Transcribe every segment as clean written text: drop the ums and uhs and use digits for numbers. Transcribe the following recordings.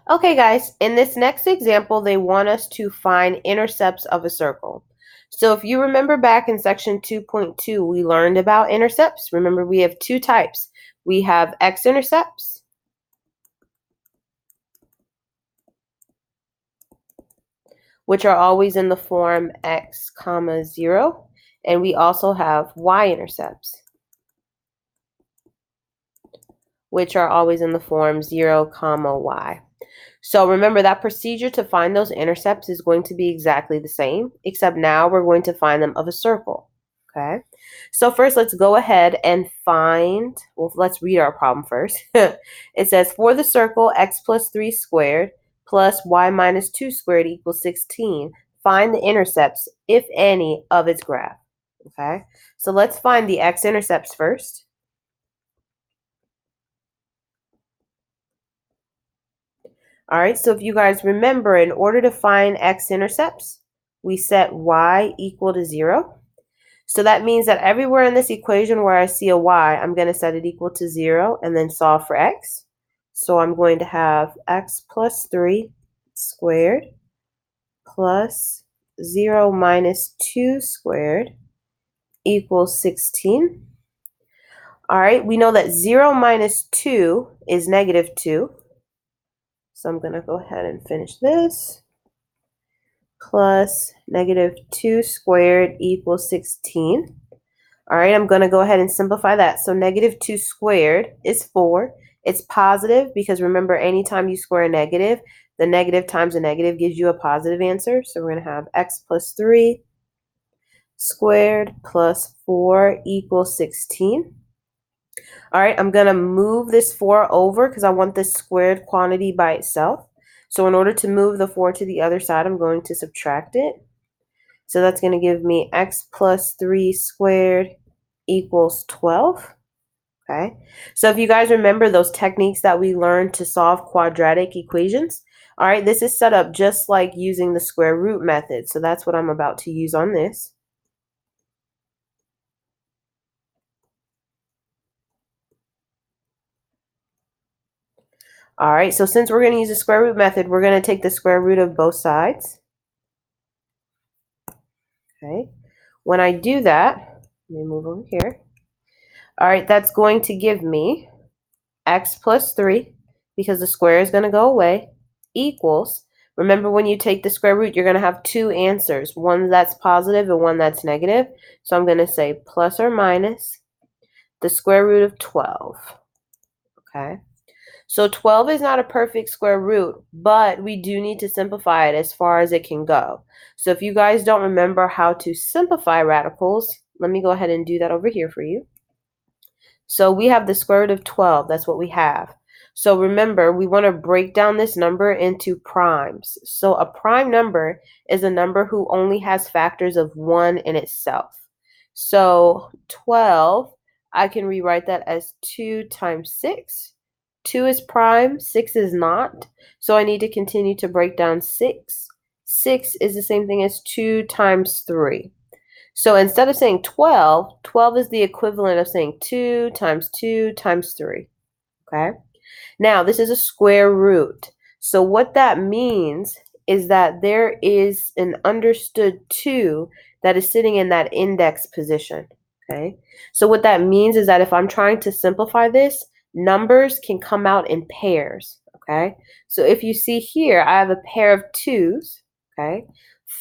Okay, guys, in this next example, they want us to find intercepts of a circle. So if you remember back in section 2.2, we learned about intercepts. Remember, we have two types. We have x-intercepts, which are always in the form x comma 0, and we also have y-intercepts, which are always in the form 0 comma y. So remember that procedure to find those intercepts is going to be exactly the same, except now we're going to find them of a circle. Okay. So first, let's go ahead and find, well, let's read our problem first. It says, for the circle x plus 3 squared plus y minus 2 squared equals 16, find the intercepts, if any, of its graph. Okay. So let's find the x-intercepts first. All right, so if you guys remember, in order to find x-intercepts, we set y equal to 0. So that means that everywhere in this equation where I see a y, I'm going to set it equal to 0 and then solve for x. So I'm going to have x plus 3 squared plus 0 minus 2 squared equals 16. All right, we know that 0 minus 2 is negative 2. So I'm going to go ahead and finish this. Plus negative 2 squared equals 16. All right, I'm going to go ahead and simplify that. So negative 2 squared is 4. It's positive because remember, anytime you square a negative, the negative times a negative gives you a positive answer. So we're going to have x plus 3 squared plus 4 equals 16. All right, I'm going to move this 4 over because I want this squared quantity by itself. So in order to move the 4 to the other side, I'm going to subtract it. So that's going to give me x plus 3 squared equals 12. Okay, so if you guys remember those techniques that we learned to solve quadratic equations, all right, this is set up just like using the square root method. So that's what I'm about to use on this. All right, so since we're going to use the square root method, we're going to take the square root of both sides. Okay, when I do that, let me move over here. All right, that's going to give me x plus 3, because the square is going to go away, equals, remember when you take the square root, you're going to have two answers, one that's positive and one that's negative. So I'm going to say plus or minus the square root of 12. Okay. So 12 is not a perfect square root, but we do need to simplify it as far as it can go. So if you guys don't remember how to simplify radicals, let me go ahead and do that over here for you. So we have the square root of 12. That's what we have. So remember, we want to break down this number into primes. So a prime number is a number who only has factors of 1 in itself. So 12, I can rewrite that as 2 times 6. 2 is prime, 6 is not. So I need to continue to break down 6. 6 is the same thing as 2 times 3. So instead of saying 12, 12 is the equivalent of saying 2 times 2 times 3. Okay? Now, this is a square root. So what that means is that there is an understood 2 that is sitting in that index position. Okay? So what that means is that if I'm trying to simplify this, numbers can come out in pairs. Okay? So if you see here, I have a pair of 2's. Okay?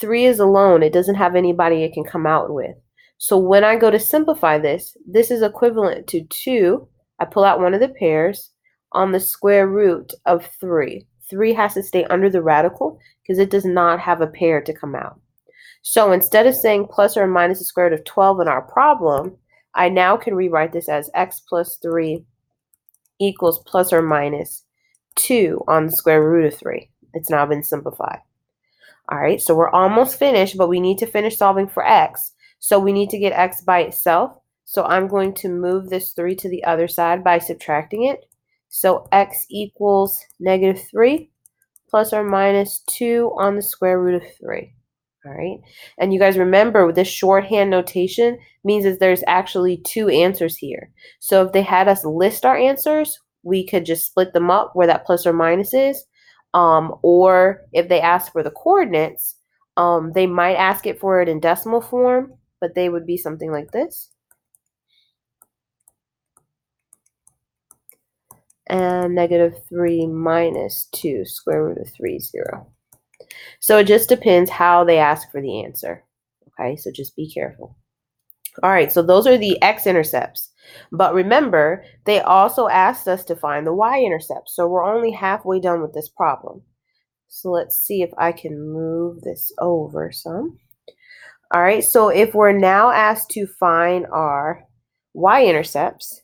3 is alone. It doesn't have anybody it can come out with. So when I go to simplify this, this is equivalent to 2. I pull out one of the pairs on the square root of 3. 3 has to stay under the radical because it does not have a pair to come out. So instead of saying plus or minus the square root of 12 in our problem, I now can rewrite this as x plus 3 equals plus or minus 2 on the square root of 3. It's now been simplified. All right, so we're almost finished, but we need to finish solving for x. So we need to get x by itself. So I'm going to move this 3 to the other side by subtracting it. So x equals negative 3 plus or minus 2 on the square root of 3. All right, and you guys remember this shorthand notation means that there's actually two answers here. So if they had us list our answers, we could just split them up where that plus or minus is. Or if they ask for the coordinates, they might ask it for it in decimal form, but they would be something like this. And -3 minus 2 square root of 3, 0. So it just depends how they ask for the answer. Okay, so just be careful. All right, so those are the x-intercepts. But remember, they also asked us to find the y-intercepts. So we're only halfway done with this problem. So let's see if I can move this over some. All right, so if we're now asked to find our y-intercepts,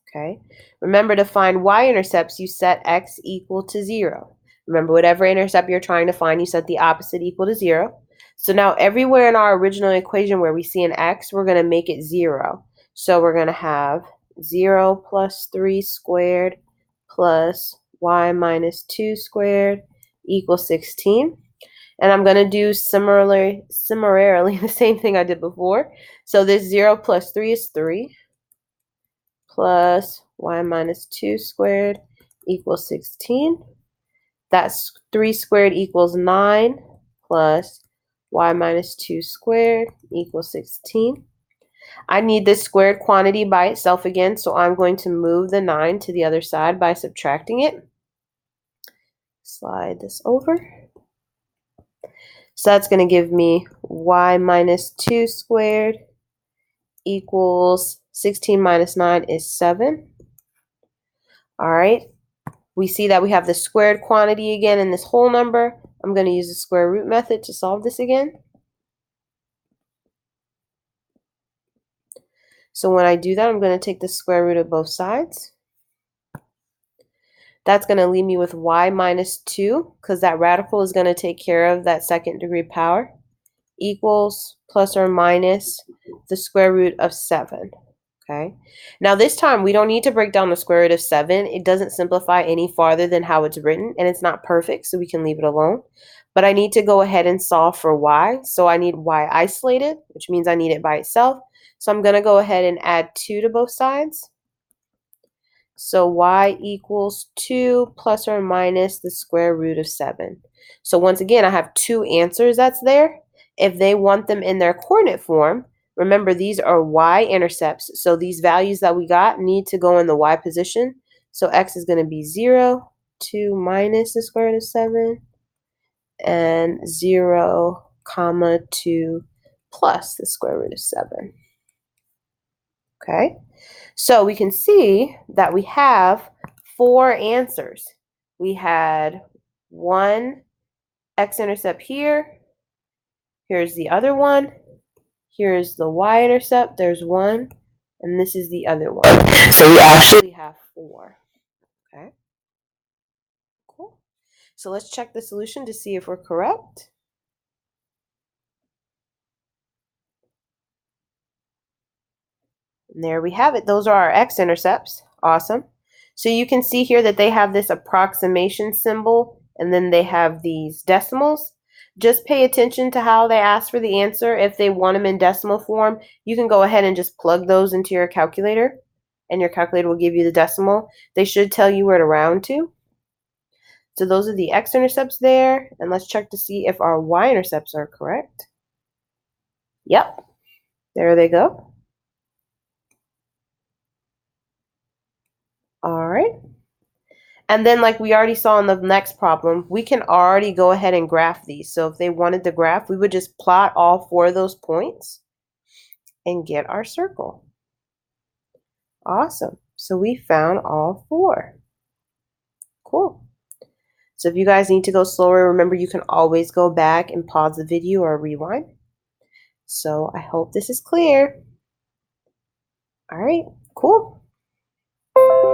okay, remember to find y-intercepts, you set x equal to 0. Remember, whatever intercept you're trying to find, you set the opposite equal to 0. So now everywhere in our original equation where we see an x, we're going to make it 0. So we're going to have 0 plus 3 squared plus y minus 2 squared equals 16. And I'm going to do similarly the same thing I did before. So this 0 plus 3 is 3 plus y minus 2 squared equals 16. That's 3 squared equals 9 plus y minus 2 squared equals 16. I need this squared quantity by itself again, so I'm going to move the 9 to the other side by subtracting it. Slide this over. So that's going to give me y minus 2 squared equals 16 minus 9 is 7. All right. We see that we have the squared quantity again in this whole number. I'm going to use the square root method to solve this again. So when I do that, I'm going to take the square root of both sides. That's going to leave me with y minus 2, because that radical is going to take care of that second degree power, equals plus or minus the square root of 7. Okay. Now this time we don't need to break down the square root of 7. It doesn't simplify any farther than how it's written, and it's not perfect, so we can leave it alone. But I need to go ahead and solve for y. So I need y isolated, which means I need it by itself. So I'm going to go ahead and add 2 to both sides. So y equals 2 plus or minus the square root of 7. So once again, I have 2 answers that's there. If they want them in their coordinate form, remember these are y-intercepts. So these values that we got need to go in the y position. So x is going to be 0, 2 minus the square root of 7, and 0, comma 2 plus the square root of 7. Okay. So we can see that we have 4 answers. We had one x-intercept here. Here's the other one. Here's the y-intercept. There's one. And this is the other one. So we actually have 4. Okay. Cool. So let's check the solution to see if we're correct. And there we have it. Those are our x-intercepts. Awesome. So you can see here that they have this approximation symbol, and then they have these decimals. Just pay attention to how they ask for the answer. If they want them in decimal form, you can go ahead and just plug those into your calculator, and your calculator will give you the decimal. They should tell you where to round to. So those are the x-intercepts there, and let's check to see if our y-intercepts are correct. Yep, there they go. All right. And then like we already saw in the next problem, we can already go ahead and graph these. So if they wanted the graph, we would just plot all 4 of those points and get our circle. Awesome. So we found all 4. Cool. So if you guys need to go slower, remember you can always go back and pause the video or rewind. So I hope this is clear. All right, cool.